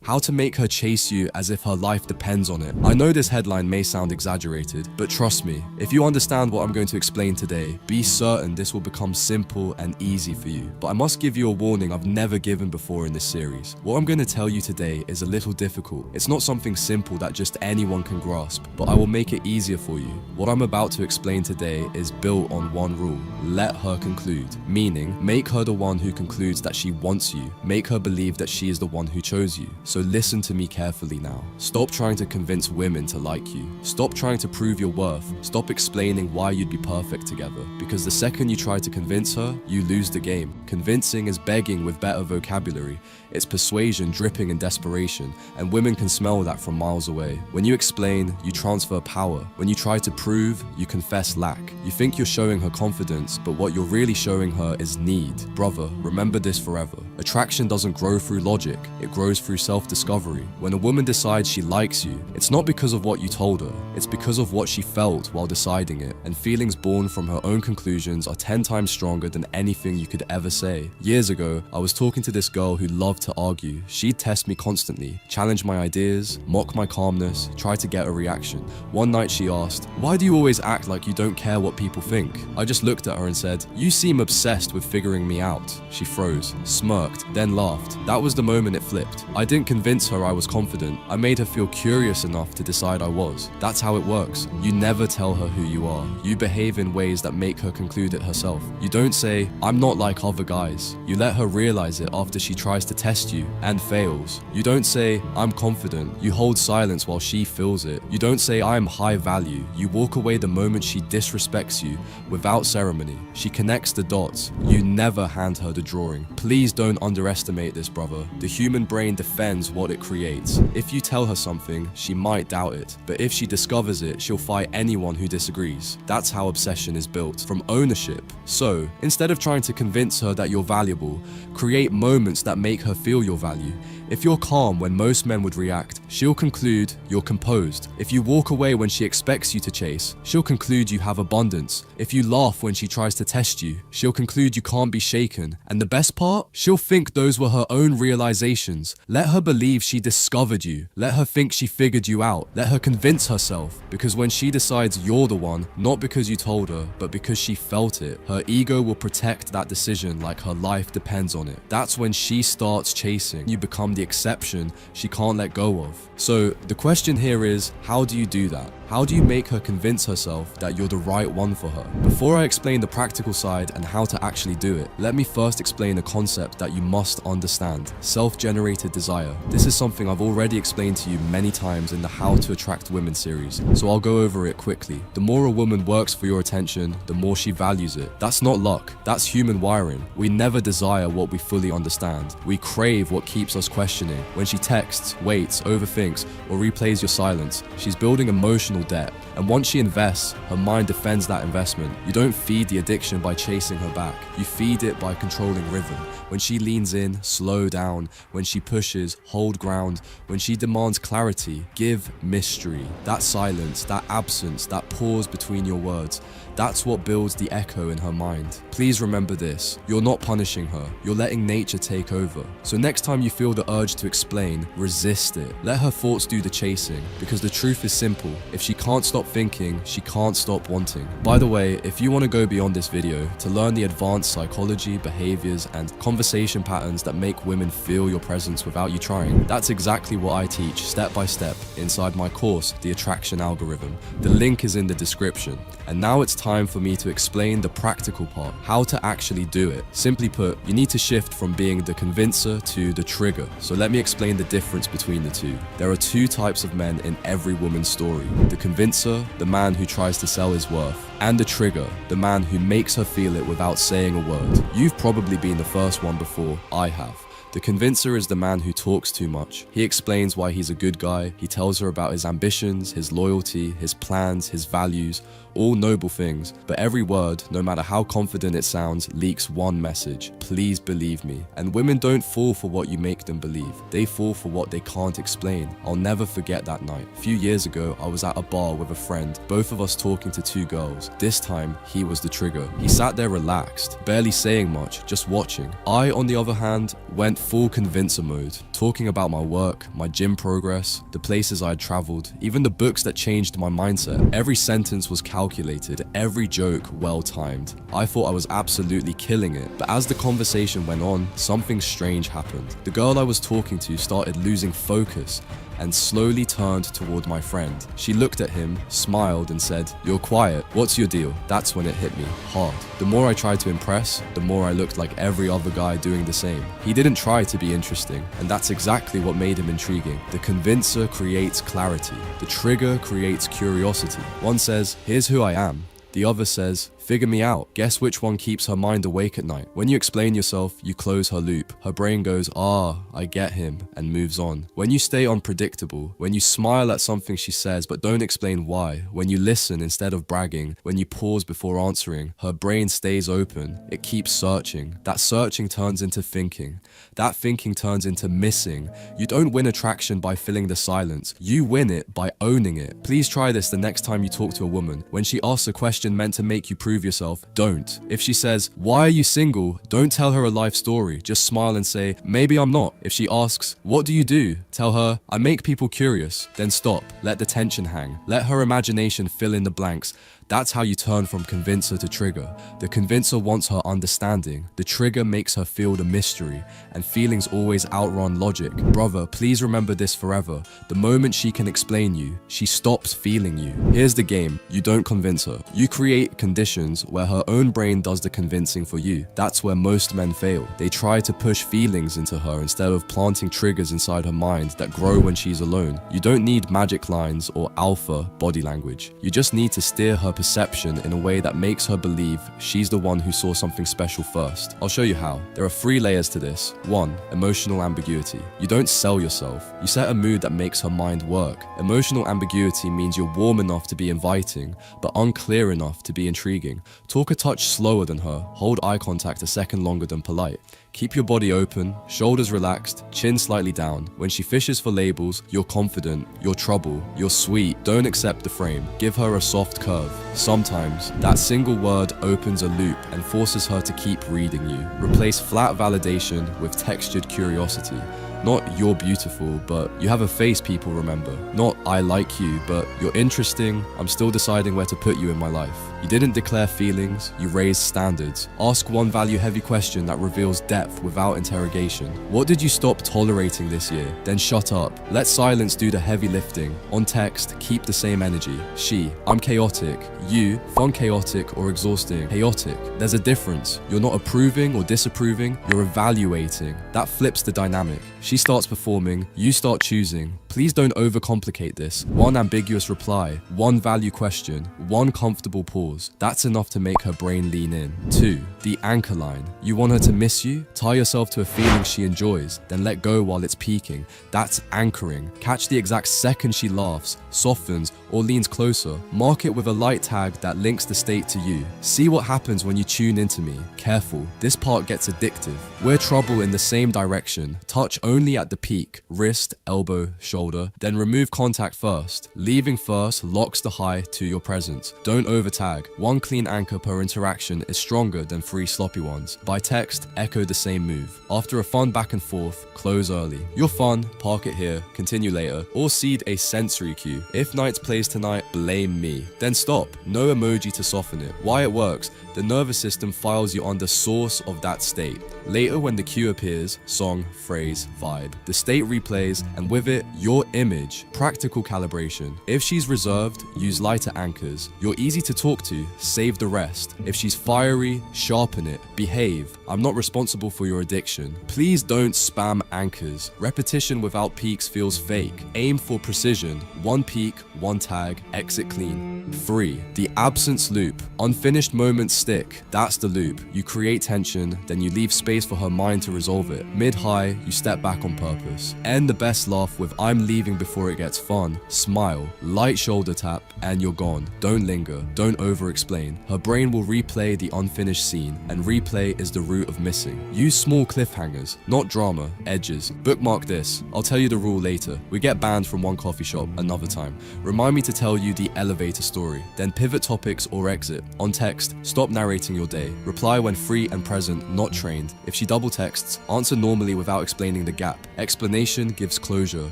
How to make her chase you as if her life depends on it. I know this headline may sound exaggerated, but trust me, if you understand what I'm going to explain today, be certain this will become simple and easy for you. But I must give you a warning I've never given before in this series. What I'm going to tell you today is a little difficult. It's not something simple that just anyone can grasp, but I will make it easier for you. What I'm about to explain today is built on one rule: let her conclude. Meaning, make her the one who concludes that she wants you. Make her believe that she is the one who chose you. So listen to me carefully now. Stop trying to convince women to like you. Stop trying to prove your worth. Stop explaining why you'd be perfect together. Because the second you try to convince her, you lose the game. Convincing is begging with better vocabulary. It's persuasion dripping in desperation, and women can smell that from miles away. When you explain, you transfer power. When you try to prove, you confess lack. You think you're showing her confidence, but what you're really showing her is need. Brother, remember this forever. Attraction doesn't grow through logic, it grows through self-discovery. When a woman decides she likes you, it's not because of what you told her, it's because of what she felt while deciding it. And feelings born from her own conclusions are 10 times stronger than anything you could ever say. Years ago, I was talking to this girl who loved to argue. She'd test me constantly, challenge my ideas, mock my calmness, try to get a reaction. One night she asked, "Why do you always act like you don't care what people think?" I just looked at her and said, "You seem obsessed with figuring me out." She froze, smirked, then laughed. That was the moment it flipped. I didn't convince her I was confident. I made her feel curious enough to decide I was. That's how it works. You never tell her who you are. You behave in ways that make her conclude it herself. You don't say, "I'm not like other guys." You let her realize it after she tries to test you and fails. You don't say, "I'm confident." You hold silence while she feels it. You don't say, "I'm high value." You walk away the moment she disrespects you without ceremony. She connects the dots. You never hand her the drawing. Please don't underestimate this, brother. The human brain defends what it creates. If you tell her something, she might doubt it. But if she discovers it, she'll fight anyone who disagrees. That's how obsession is built, from ownership. So, instead of trying to convince her that you're valuable, create moments that make her feel your value. If you're calm when most men would react, she'll conclude you're composed. If you walk away when she expects you to chase, she'll conclude you have abundance. If you laugh when she tries to test you, she'll conclude you can't be shaken. And the best part? She'll think those were her own realizations. Let her believe she discovered you. Let her think she figured you out. Let her convince herself. Because when she decides you're the one, not because you told her, but because she felt it, her ego will protect that decision like her life depends on it. That's when she starts chasing. You become the exception she can't let go of. So the question here is, how do you do that? How do you make her convince herself that you're the right one for her? Before I explain the practical side and how to actually do it, let me first explain a concept that you must understand: self-generated desire. This is something I've already explained to you many times in the How to Attract Women series, so I'll go over it quickly. The more a woman works for your attention, the more she values it. That's not luck, that's human wiring. We never desire what we fully understand. We crave what keeps us questioning. When she texts, waits, overthinks, or replays your silence, she's building emotional debt. And once she invests, her mind defends that investment. You don't feed the addiction by chasing her back. You feed it by controlling rhythm. When she leans in, slow down. When she pushes, hold ground. When she demands clarity, give mystery. That silence, that absence, that pause between your words, that's what builds the echo in her mind. Please remember this: you're not punishing her, you're letting nature take over. So next time you feel the urge to explain, resist it. Let her thoughts do the chasing, because the truth is simple: if she can't stop thinking, she can't stop wanting. By the way, if you want to go beyond this video to learn the advanced psychology, behaviors, and conversation patterns that make women feel your presence without you trying, that's exactly what I teach step by step inside my course, The Attraction Algorithm. The link is in the description. And now it's time for me to explain the practical part, how to actually do it. Simply put, you need to shift from being the convincer to the trigger. So let me explain the difference between the two. There are two types of men in every woman's story: the convincer, the man who tries to sell his worth, and the trigger, the man who makes her feel it without saying a word. You've probably been the first one before. I have. The convincer is the man who talks too much. He explains why he's a good guy. He tells her about his ambitions, his loyalty, his plans, his values, all noble things. But every word, no matter how confident it sounds, leaks one message: please believe me. And women don't fall for what you make them believe. They fall for what they can't explain. I'll never forget that night. A few years ago, I was at a bar with a friend, both of us talking to two girls. This time, he was the trigger. He sat there relaxed, barely saying much, just watching. I, on the other hand, went full convincer mode, talking about my work, my gym progress, the places I had traveled, even the books that changed my mindset. Every sentence was calculated, every joke well-timed. I thought I was absolutely killing it, but as the conversation went on, something strange happened. The girl I was talking to started losing focus and slowly turned toward my friend. She looked at him, smiled, and said, "You're quiet. What's your deal?" That's when it hit me hard. The more I tried to impress, the more I looked like every other guy doing the same. He didn't try to be interesting, and that's exactly what made him intriguing. The convincer creates clarity. The trigger creates curiosity. One says, "Here's who I am." The other says, "Figure me out." Guess which one keeps her mind awake at night? When you explain yourself, you close her loop. Her brain goes, "Ah, I get him," and moves on. When you stay unpredictable, when you smile at something she says but don't explain why, when you listen instead of bragging, when you pause before answering, her brain stays open. It keeps searching. That searching turns into thinking. That thinking turns into missing. You don't win attraction by filling the silence. You win it by owning it. Please try this the next time you talk to a woman. When she asks a question meant to make you prove yourself, don't. If she says, "Why are you single?" don't tell her a life story. Just smile and say, "Maybe I'm not." If she asks, "What do you do?" tell her, "I make people curious." Then stop. Let the tension hang. Let her imagination fill in the blanks. That's how you turn from convincer to trigger. The convincer wants her understanding. The trigger makes her feel the mystery, and feelings always outrun logic. Brother, please remember this forever. The moment she can explain you, she stops feeling you. Here's the game. You don't convince her. You create conditions where her own brain does the convincing for you. That's where most men fail. They try to push feelings into her instead of planting triggers inside her mind that grow when she's alone. You don't need magic lines or alpha body language. You just need to steer her perception in a way that makes her believe she's the one who saw something special first. I'll show you how. There are 3 layers to this. 1. Emotional ambiguity. You don't sell yourself. You set a mood that makes her mind work. Emotional ambiguity means you're warm enough to be inviting, but unclear enough to be intriguing. Talk a touch slower than her. Hold eye contact a second longer than polite. Keep your body open, shoulders relaxed, chin slightly down. When she fishes for labels, you're confident, you're trouble, you're sweet. Don't accept the frame. Give her a soft curve. Sometimes, that single word opens a loop and forces her to keep reading you. Replace flat validation with textured curiosity. Not "you're beautiful," but "you have a face people remember." Not "I like you," but "you're interesting, I'm still deciding where to put you in my life." You didn't declare feelings, you raised standards. Ask one value-heavy question that reveals depth without interrogation. What did you stop tolerating this year? Then shut up. Let silence do the heavy lifting. On text, keep the same energy. She, "I'm chaotic." You, fun chaotic or exhausting. Chaotic. There's a difference. You're not approving or disapproving, you're evaluating. That flips the dynamic. She starts performing, you start choosing. Please don't overcomplicate this. One ambiguous reply, one value question, one comfortable pause. That's enough to make her brain lean in. 2. The anchor line. You want her to miss you? Tie yourself to a feeling she enjoys, then let go while it's peaking. That's anchoring. Catch the exact second she laughs, softens, or leans closer. Mark it with a light tag that links the state to you. See what happens when you tune into me. Careful, this part gets addictive. We're trouble in the same direction. Touch only at the peak, wrist, elbow, shoulder, then remove contact first. Leaving first locks the high to your presence. Don't overtag. One clean anchor per interaction is stronger than 3 sloppy ones. By text, echo the same move. After a fun back and forth, close early. You're fun, park it here, continue later, or seed a sensory cue. If Nights plays tonight, blame me. Then stop. No emoji to soften it. Why it works, the nervous system files you on the source of that state. Later when the cue appears, song, phrase, vibe, the state replays, and with it, your image. Practical calibration. If she's reserved, use lighter anchors. You're easy to talk to, save the rest. If she's fiery, sharpen it. Behave. I'm not responsible for your addiction. Please don't spam anchors. Repetition without peaks feels fake. Aim for precision. One peak, one tag, exit clean. 3. The absence loop. Unfinished moments stick. That's the loop. You create tension, then you leave space for her mind to resolve it. Mid-high, you step back on purpose. End the best laugh with "I'm leaving before it gets fun." Smile, light shoulder tap, and you're gone. Don't linger. Don't over-explain. Her brain will replay the unfinished scene, and replay is the root of missing. Use small cliffhangers, not drama, edges. Bookmark this. I'll tell you the rule later. We get banned from one coffee shop another time. Remind me to tell you the elevator story, then pivot topics or exit. On text, stop narrating your day. Reply when free and present, not trained. If she double texts, answer normally without explaining the gap. Explanation gives closure.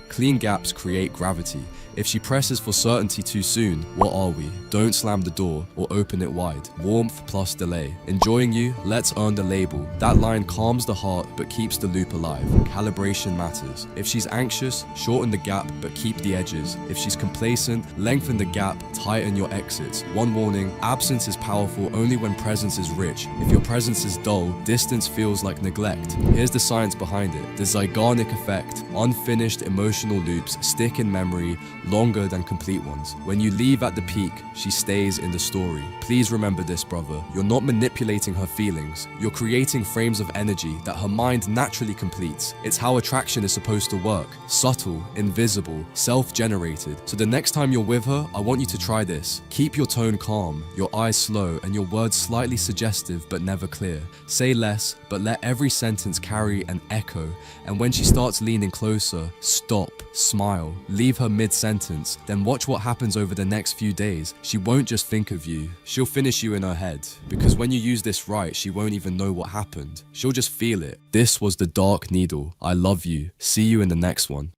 Clean gaps create gravity. If she presses for certainty too soon, what are we? Don't slam the door or open it wide. Warmth plus delay. Enjoying you, let's earn the label. That line calms the heart but keeps the loop alive. Calibration matters. If she's anxious, shorten the gap but keep the edges. If she's complacent, lengthen the gap, tighten your exits. One warning, absence is powerful only when presence is rich. If your presence is dull, distance feels like neglect. Here's the science behind it. The Zeigarnik effect. Unfinished emotional loops stick in memory longer than complete ones. When you leave at the peak, she stays in the story. Please remember this, brother. You're not manipulating her feelings. You're creating frames of energy that her mind naturally completes. It's how attraction is supposed to work. Subtle, invisible, self-generated. So the next time you're with her, I want you to try this. Keep your tone calm, your eyes slow, and your words slightly suggestive but never clear. Say less, but let every sentence carry an echo. And when she starts leaning closer, stop, smile, leave her mid-sentence, then watch what happens over the next few days. She won't just think of you, she'll finish you in her head. Because when you use this right, she won't even know what happened. She'll just feel it. This was The Dark Needle. I love you. See you in the next one.